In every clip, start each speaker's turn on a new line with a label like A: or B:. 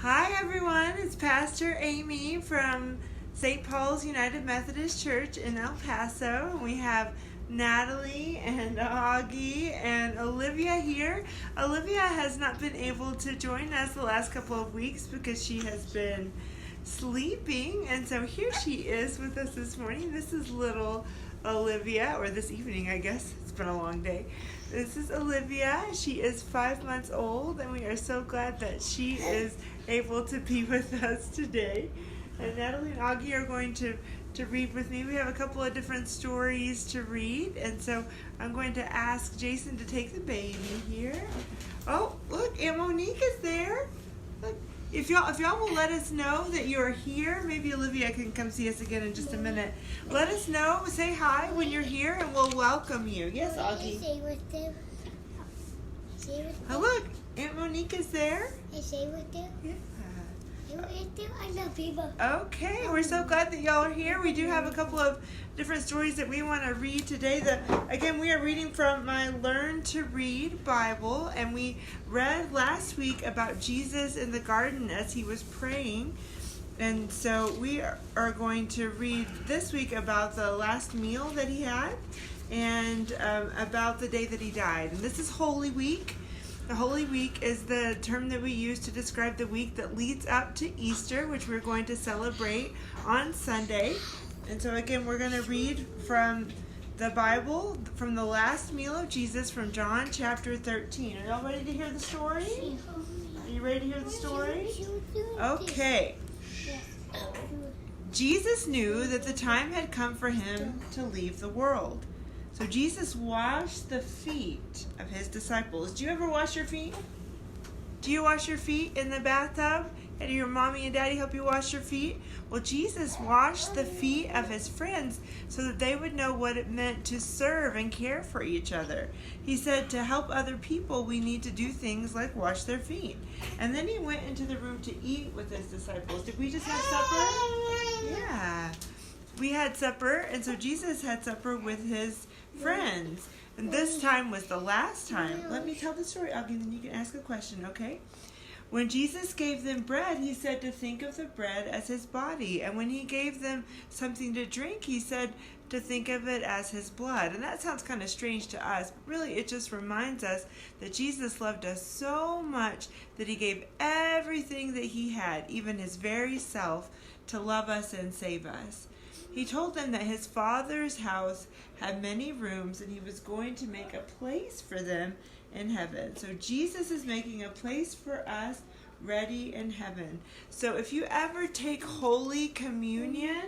A: Hi everyone, it's Pastor Amy from St. Paul's United Methodist Church in El Paso. We have Natalie and Auggie and Olivia here. Olivia has not been able to join us the last couple of weeks because she has been sleeping, and so here she is with us this morning. This is little Olivia, or this evening I guess. It's been a long day. This is Olivia. She is 5 months old, and we are so glad that she is able to be with us today. And Natalie and Auggie are going to read with me. We have a couple of different stories to read, and so I'm going to ask Jason to take the baby here. Oh, look, Aunt Monique is there. Look, if y'all will let us know that you're here, maybe Olivia can come see us again in just a minute. Let us know, say hi when you're here, and we'll welcome you. Yes, Auggie. Oh, look, Aunt Monique is there. Yeah.
B: I love people.
A: Okay, we're so glad that y'all are here. We do have a couple of different stories that we want to read today. Again, we are reading from my Learn to Read Bible, and we read last week about Jesus in the garden as he was praying. And so we are going to read this week about the last meal that he had and about the day that he died. And this is Holy Week. The Holy Week is the term that we use to describe the week that leads up to Easter, which we're going to celebrate on Sunday. And so again, we're going to read from the Bible, from the last meal of Jesus, from John chapter 13. Are y'all ready to hear the story? Are you ready to hear the story? Okay. Jesus knew that the time had come for him to leave the world. So Jesus washed the feet of his disciples. Do you ever wash your feet? Do you wash your feet in the bathtub? And your mommy and daddy help you wash your feet? Well, Jesus washed the feet of his friends so that they would know what it meant to serve and care for each other. He said to help other people, we need to do things like wash their feet. And then he went into the room to eat with his disciples. Did we just have supper? Yeah. We had supper, and so Jesus had supper with his friends. And this time was the last time. Let me tell the story, Auggie, and then you can ask a question, okay? When Jesus gave them bread, he said to think of the bread as his body. And when he gave them something to drink, he said to think of it as his blood. And that sounds kind of strange to us, but really it just reminds us that Jesus loved us so much that he gave everything that he had, even his very self, to love us and save us. He told them that his Father's house had many rooms and he was going to make a place for them in heaven. So Jesus is making a place for us ready in heaven. So if you ever take Holy Communion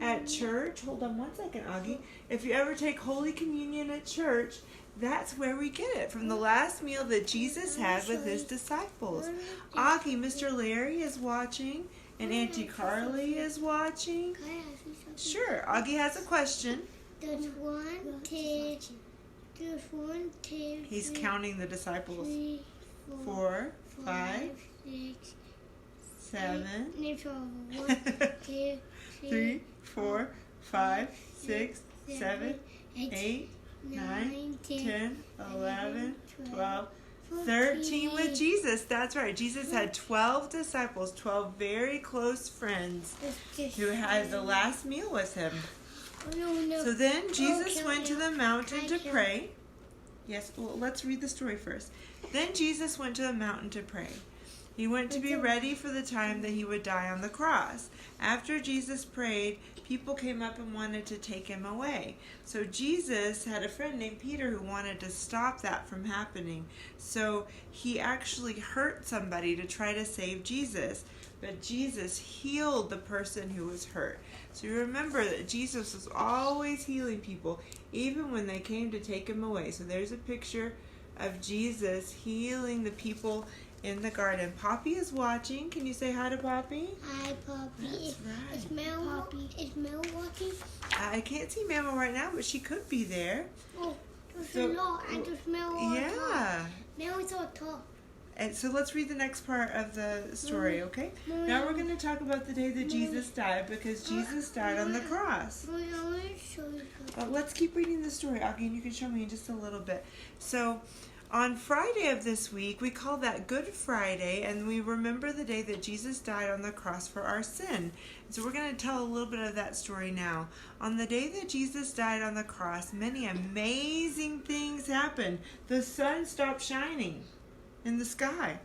A: at church, hold on one second, Auggie. If you ever take Holy Communion at church, that's where we get it, from the last meal that Jesus had with his disciples. Augie, Mr. Larry is watching. And Auntie Carly is watching.
B: Can I ask you something?
A: Sure. Augie has a question.
B: There's one, two,
A: He's counting the disciples.
B: 3,
A: 4, 5,
B: 6,
A: 7.
B: 1, 2,
A: 3, 4, 5, 6, 7, 8, 9, 10, 11, 12, 13 with Jesus. That's right. Jesus had 12 disciples, 12 very close friends who had the last meal with him. So then Jesus went to the mountain to pray. Yes, well, let's read the story first. Then Jesus went to the mountain to pray. He went to be ready for the time that he would die on the cross. After Jesus prayed, people came up and wanted to take him away. So Jesus had a friend named Peter who wanted to stop that from happening. So he actually hurt somebody to try to save Jesus. But Jesus healed the person who was hurt. So you remember that Jesus was always healing people, even when they came to take him away. So there's a picture of Jesus healing the people in the garden. Poppy is watching. Can you say hi to Poppy?
B: Hi, Poppy.
A: That's right.
B: Is Mel watching?
A: I can't see Mama right now, but she could be there.
B: Oh, there's a lot. I just Mel on
A: Yeah.
B: top. Mel is on top.
A: And so let's read the next part of the story, okay? Now we're going to talk about the day that Jesus died, because Jesus died on the cross. Let's keep reading the story, Auggie, and you can show me in just a little bit. So on Friday of this week, we call that Good Friday, and we remember the day that Jesus died on the cross for our sin. So we're going to tell a little bit of that story now. On the day that Jesus died on the cross, many amazing things happened. The sun stopped shining in the sky.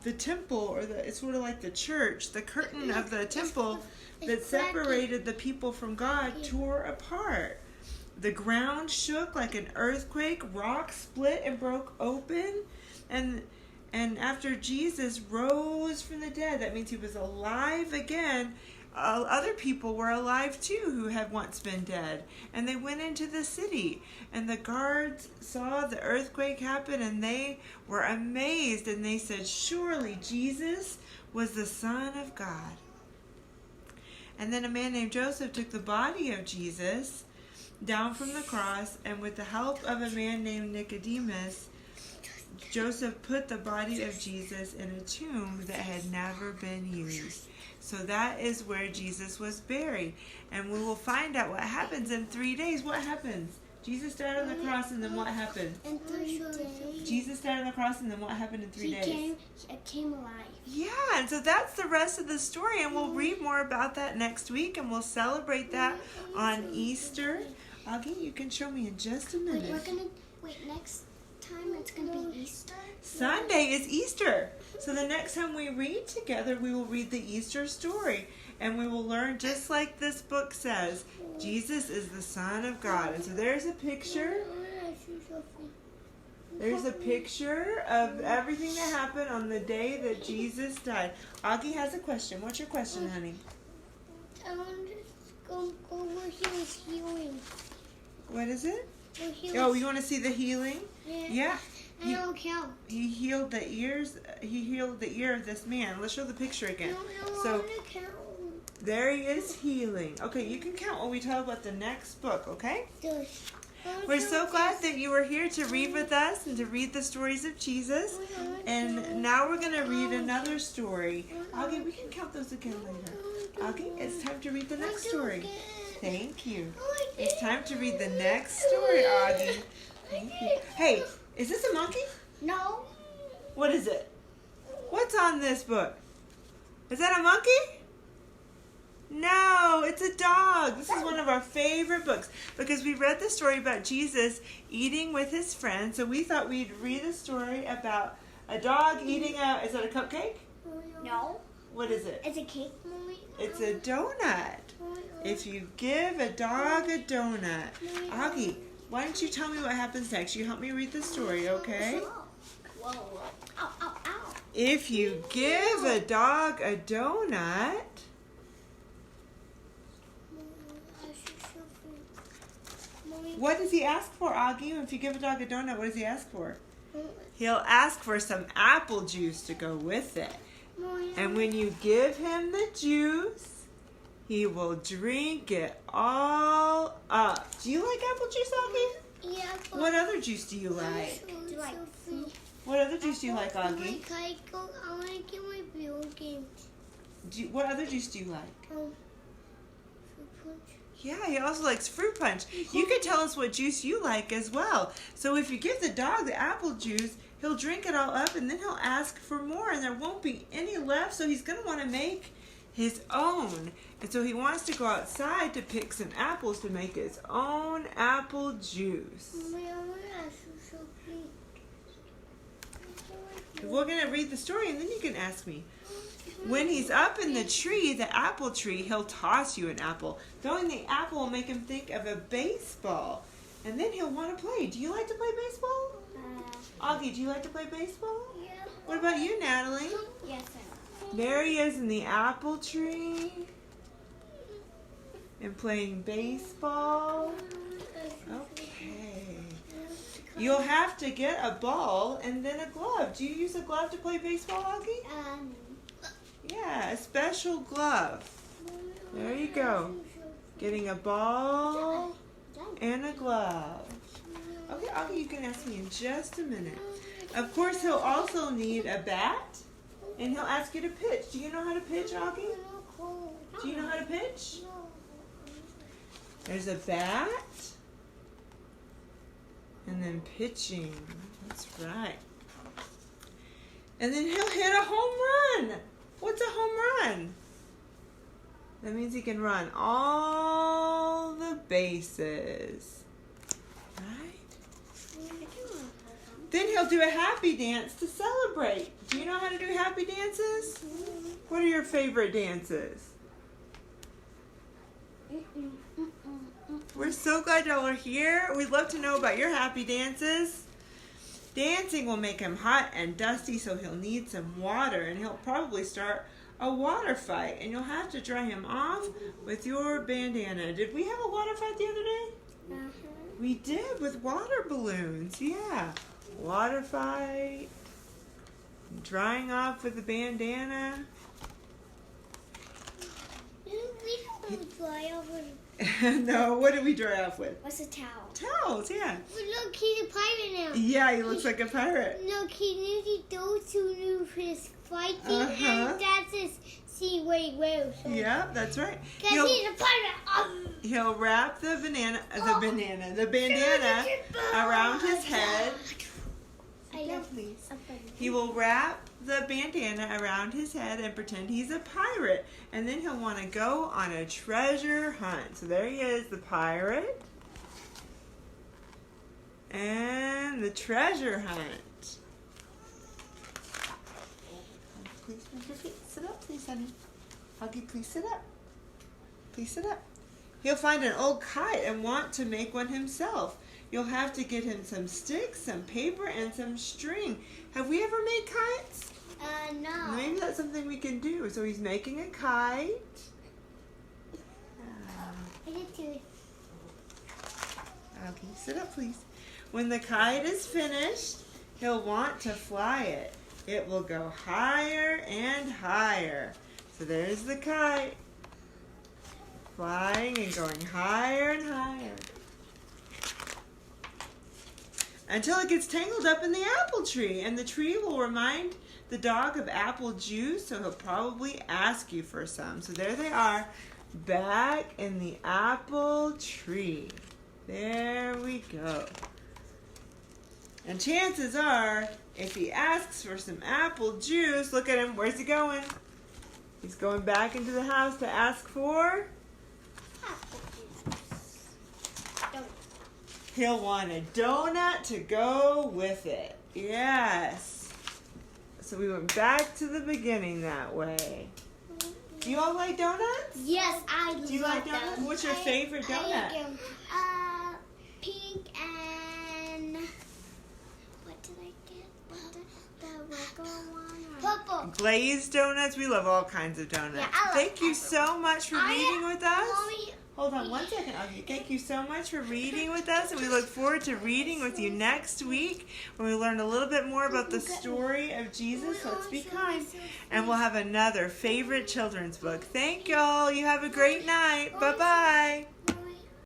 A: The temple, or it's sort of like the church, the curtain of the temple that separated the people from God tore apart. The ground shook like an earthquake, rocks split and broke open, and after Jesus rose from the dead, that means he was alive again. Other people were alive too who had once been dead, and they went into the city, and the guards saw the earthquake happen, and they were amazed, and they said, surely Jesus was the Son of God. And then a man named Joseph took the body of Jesus down from the cross, and with the help of a man named Nicodemus, Joseph put the body of Jesus in a tomb that had never been used. So that is where Jesus was buried. And we will find out what happens in 3 days. What happens? Jesus died on the cross, and then what happened?
B: In 3 days.
A: Jesus died on the cross, and then what happened in 3 days?
B: He came alive.
A: Yeah, and so that's the rest of the story, and we'll read more about that next week, and we'll celebrate that on Easter. Auggie, you can show me in just a minute.
B: Next time it's going to be Easter?
A: Sunday is Easter. So the next time we read together, we will read the Easter story. And we will learn, just like this book says, Jesus is the Son of God. And so there's a picture. There's a picture of everything that happened on the day that Jesus died. Auggie has a question. What's your question, honey?
B: I want to go where he was healing.
A: What is it?
B: Oh,
A: you want to see the healing? Yeah.
B: I don't count.
A: He healed the ears. He healed the ear of this man. Let's show the picture again.
B: So
A: there he is healing. Okay, you can count when we talk about the next book, okay? We're so glad that you were here to read with us and to read the stories of Jesus. And now we're going to read another story. Auggie, we can count those again later. Auggie, it's time to read the next story. Thank you. It's time to read the next story, Auggie. Thank you. Hey, is this a monkey?
B: No.
A: What is it? What's on this book? Is that a monkey? No, it's a dog. This is one of our favorite books because we read the story about Jesus eating with his friends. So we thought we'd read a story about a dog eating is that a cupcake?
B: No.
A: What is it?
B: It's a cake, Mommy.
A: It's a donut. If you give a dog a donut. Augie, why don't you tell me what happens next? You help me read the story, okay?
B: Whoa. Ow, ow, ow.
A: If you give a dog a donut, what does he ask for, Augie? If you give a dog a donut, what does he ask for? He'll ask for some apple juice to go with it. And when you give him the juice, he will drink it all up. Do you like apple juice, Augie?
B: Yeah.
A: What other juice do you like? What other juice do you like, Augie?
B: I want to get my video games.
A: What other juice do you like?
B: Fruit punch.
A: Yeah, he also likes fruit punch. You can tell us what juice you like as well. So if you give the dog the apple juice, he'll drink it all up and then he'll ask for more and there won't be any left. So he's going to want to make his own. And so he wants to go outside to pick some apples to make his own apple juice. We're going to read the story and then you can ask me. When he's up in the tree, the apple tree, he'll toss you an apple. Throwing the apple will make him think of a baseball. And then he'll want to play. Do you like to play baseball? Auggie, do you like to play baseball?
B: Yeah.
A: What about you, Natalie?
B: Yes,
A: There he is in the apple tree. And playing baseball. Okay. You'll have to get a ball and then a glove. Do you use a glove to play baseball, Auggie? Yeah, a special glove. There you go. Getting a ball and a glove. Okay, Auggie, you can ask me in just a minute. Of course, he'll also need a bat, and he'll ask you to pitch. Do you know how to pitch, Auggie? Do you know how to pitch? There's a bat. And then pitching. That's right. And then he'll hit a home run. What's a home run? That means he can run all the bases. Right? Then he'll do a happy dance to celebrate. Do you know how to do happy dances? What are your favorite dances? We're so glad y'all are here. We'd love to know about your happy dances. Dancing will make him hot and dusty, so he'll need some water, and he'll probably start a water fight, and you'll have to dry him off with your bandana. Did we have a water fight the other day? We did, with water balloons. Yeah. Water fight. Drying off with the bandana.
B: We don't dry over.
A: No, what did we dry off with?
B: What's a towel?
A: Towels, yeah.
B: Look, he's a pirate now.
A: Yeah, he looks like a pirate.
B: Look, he uses those to do his fighting, and that's his see what he wears. So.
A: Yeah, that's right.
B: Because he's a pirate.
A: He'll wrap the bandana around his head. He will wrap the bandana around his head and pretend he's a pirate. And then he'll want to go on a treasure hunt. So there he is, the pirate. And the treasure hunt. Please move your feet. Sit up, please, honey. Auggie, please sit up. Please sit up. He'll find an old kite and want to make one himself. You'll have to get him some sticks, some paper, and some string. Have we ever made kites?
B: No.
A: Maybe that's something we can do. So he's making a kite.
B: I did too.
A: Okay, sit up, please. When the kite is finished, he'll want to fly it. It will go higher and higher. So there's the kite. Flying and going higher and higher. Until it gets tangled up in the apple tree. And the tree will remind the dog of apple juice, so he'll probably ask you for some. So there they are, back in the apple tree. There we go. And chances are, if he asks for some apple juice, look at him, where's he going? He's going back into the house to ask for?
B: Apple juice.
A: He'll want a donut to go with it. Yes. So we went back to the beginning that way. Do you all like donuts?
B: Yes, I love them.
A: Do you like donuts? What's your favorite donut?
B: I like pink and what did I get? The regular one. Purple.
A: Glazed donuts. We love all kinds of donuts.
B: Yeah, I love
A: Thank you so much for reading with us.
B: Mommy,
A: Hold on one second, Auggie. Thank you so much for reading with us, and we look forward to reading with you next week when we learn a little bit more about the story of Jesus. Let's be kind. And we'll have another favorite children's book. Thank y'all. You have a great night. Bye-bye.